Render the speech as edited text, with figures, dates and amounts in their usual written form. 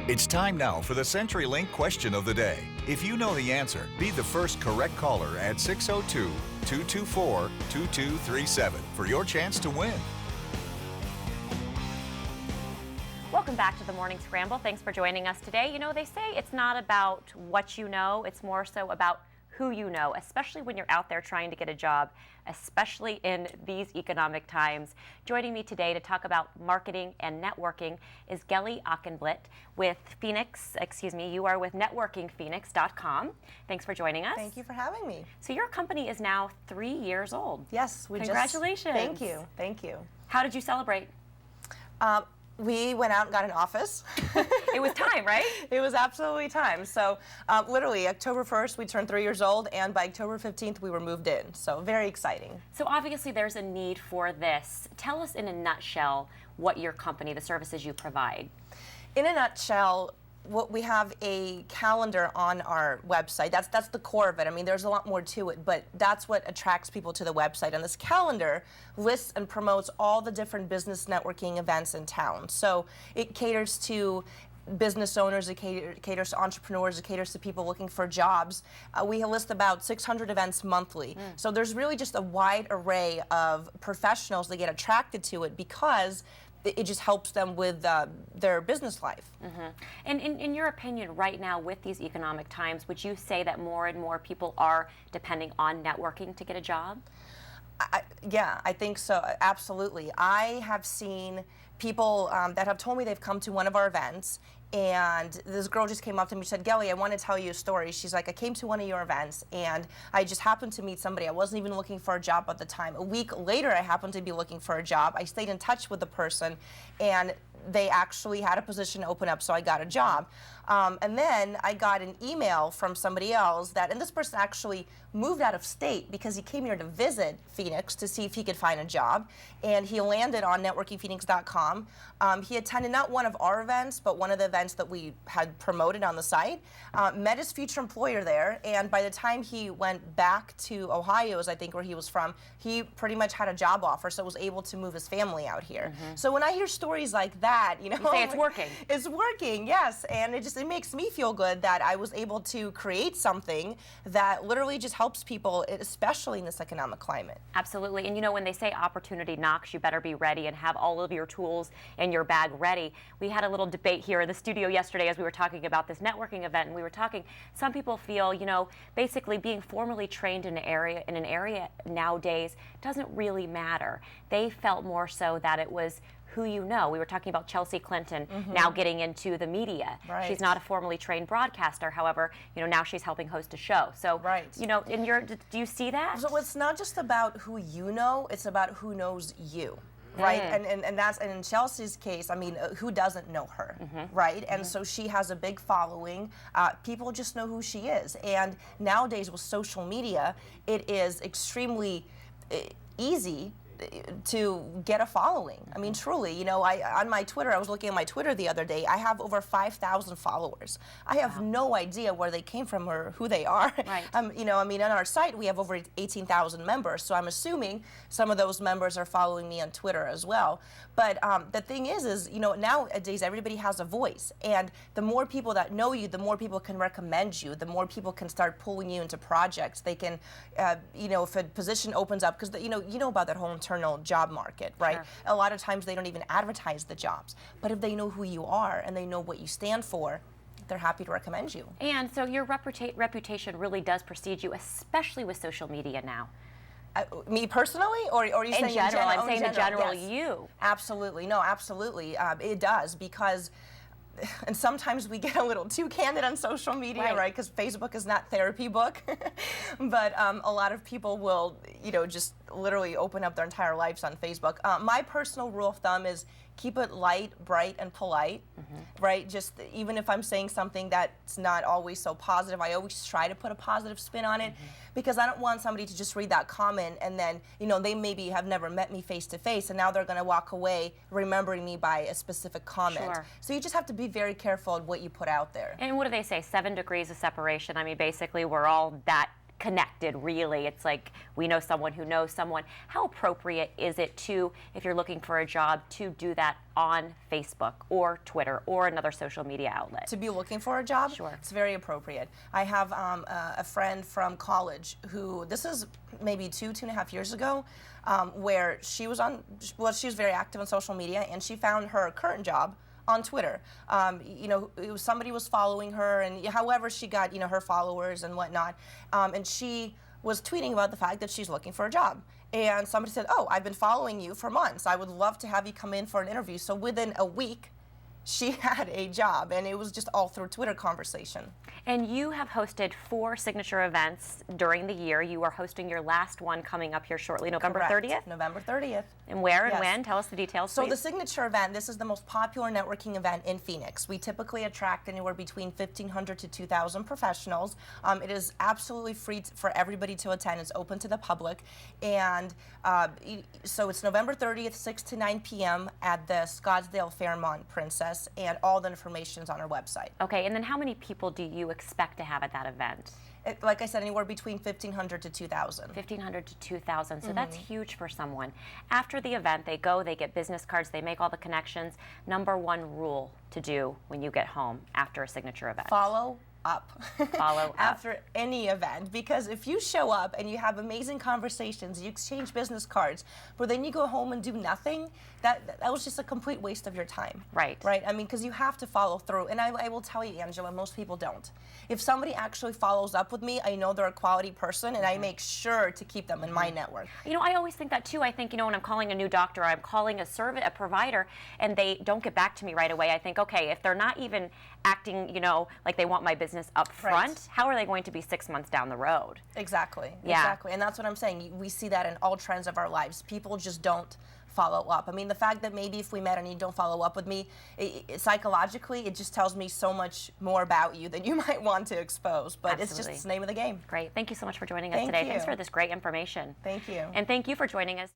It's time now for the CenturyLink question of the day. If you know the answer, be the first correct caller at 602-224-2237 for your chance to win. Welcome back to the Morning Scramble. Thanks for joining us today. You know, they say it's not about what you know, it's more so about who you know, especially when you're out there trying to get a job, especially in these economic times. Joining me today to talk about marketing and networking is Gelie with you are with networkingphoenix.com. Thanks for joining us. Thank you for having me. So your company is now 3 years old. Yes, Congratulations. Thank you, thank you. How did you celebrate? We went out and got an office. It was time, right? It was absolutely time. So literally October 1st, we turned 3 years old, and by October 15th, we were moved in. So very exciting. So obviously there's a need for this. Tell us in a nutshell what your company, the services you provide. In a nutshell, we have a calendar on our website. That's the core of it. I mean, there's a lot more to it, but that's what attracts people to the website. And this calendar lists and promotes all the different business networking events in town. So it caters to business owners, it caters to entrepreneurs, it caters to people looking for jobs. We list about 600 events monthly. So there's really just a wide array of professionals that get attracted to it because it just helps them with their business life. And in your opinion, right now with these economic times, would you say that more and more people are depending on networking to get a job? Yeah, I think so, absolutely. I have seen people that have told me they've come to one of our events, and this girl just came up to me and said, Gelie, I want to tell you a story. She's like, I came to one of your events and I just happened to meet somebody. I wasn't even looking for a job at the time. A week later, I happened to be looking for a job. I stayed in touch with the person, and they actually had a position open up, so I got a job. And then I got an email from somebody else and this person actually moved out of state because he came here to visit Phoenix to see if he could find a job, and he landed on networkingphoenix.com. He attended not one of our events, but one of the events that we had promoted on the site, met his future employer there, and by the time he went back to Ohio, as I think where he was from, he pretty much had a job offer, so was able to move his family out here. So when I hear stories like that, you know, you say it's working. It's working, yes, and it makes me feel good that I was able to create something that literally just helps people, especially in this economic climate. Absolutely, and you know, when they say opportunity knocks, you better be ready and have all of your tools in your bag ready. We had a little debate here in the studio yesterday as we were talking about this networking event, and we were talking, some people feel, you know, basically being formally trained in an area nowadays doesn't really matter. They felt more so that it was who you know. We were talking about Chelsea Clinton now getting into the media. Right. She's not a formally trained broadcaster, however, you know, now she's helping host a show. So, you know, do you see that? So it's not just about who you know, it's about who knows you. Right, and in Chelsea's case, I mean, who doesn't know her, right? And so she has a big following. People just know who she is, and nowadays with social media, it is extremely easy to get a following. I mean, truly, you know, on my Twitter, I was looking at my Twitter the other day, I have over 5,000 followers. I have no idea where they came from or who they are. Right. You know, I mean, on our site, we have over 18,000 members, so I'm assuming some of those members are following me on Twitter as well. But the thing is, you know, nowadays everybody has a voice, and the more people that know you, the more people can recommend you, the more people can start pulling you into projects. They can, you know, if a position opens up, because you know about that whole internal job market, right? Sure. A lot of times they don't even advertise the jobs, but if they know who you are and they know what you stand for, they're happy to recommend you. And so your reputation really does precede you, especially with social media now. Me personally, or are you saying in general? I'm saying in general, yes. you. Absolutely, no, absolutely, it does, because and sometimes we get a little too candid on social media, right? Because Facebook is not therapy book, but a lot of people will, you know, just literally open up their entire lives on Facebook. My personal rule of thumb is keep it light, bright, and polite, right? Just even if I'm saying something that's not always so positive, I always try to put a positive spin on it, because I don't want somebody to just read that comment and then, you know, they maybe have never met me face to face, and now they're going to walk away remembering me by a specific comment. Sure. So you just have to be very careful of what you put out there. And what do they say? 7 degrees of separation. I mean, basically, we're all that connected, really. It's like we know someone who knows someone. How appropriate is it to, if you're looking for a job, to do that on Facebook or Twitter or another social media outlet? To be looking for a job? Sure. It's very appropriate. I have a friend from college who, this is maybe 2.5 years ago, where she was she was very active on social media, and she found her current job on Twitter. You know, somebody was following her, and however she got, you know, her followers and whatnot, and she was tweeting about the fact that she's looking for a job. And somebody said, oh, I've been following you for months. I would love to have you come in for an interview. So within a week, she had a job, and it was just all through Twitter conversation. And you have hosted 4 signature events during the year. You are hosting your last one coming up here shortly, November 30th? November 30th. And where and when? Tell us the details, So please. the signature event, this is the most popular networking event in Phoenix. We typically attract anywhere between 1,500 to 2,000 professionals. It is absolutely free for everybody to attend. It's open to the public. And so it's November 30th, 6 to 9 p.m. at the Scottsdale Fairmont Princess, and all the information is on our website. Okay, and then how many people do you expect to have at that event? Like I said, anywhere between 1,500 to 2,000. 1,500 to 2,000, so that's huge for someone. After the event, they go, they get business cards, they make all the connections. Number 1 rule to do when you get home after a signature event? Follow up. Follow up. After any event, because if you show up and you have amazing conversations, you exchange business cards, but then you go home and do nothing, that was just a complete waste of your time. Right. Right? I mean, because you have to follow through. And I will tell you, Angela, most people don't. If somebody actually follows up with me, I know they're a quality person, and I make sure to keep them in my network. You know, I always think that too. I think, you know, when I'm calling a new doctor, I'm calling a provider, and they don't get back to me right away. I think, okay, if they're not even acting, you know, like they want my business up front, how are they going to be 6 months down the road? Exactly. Yeah. Exactly. And that's what I'm saying. We see that in all trends of our lives. People just don't follow up. I mean, the fact that maybe if we met and you don't follow up with me, psychologically, it just tells me so much more about you than you might want to expose. But it's just the name of the game. Great. Thank you so much for joining us today. Thanks for this great information. Thank you. And thank you for joining us.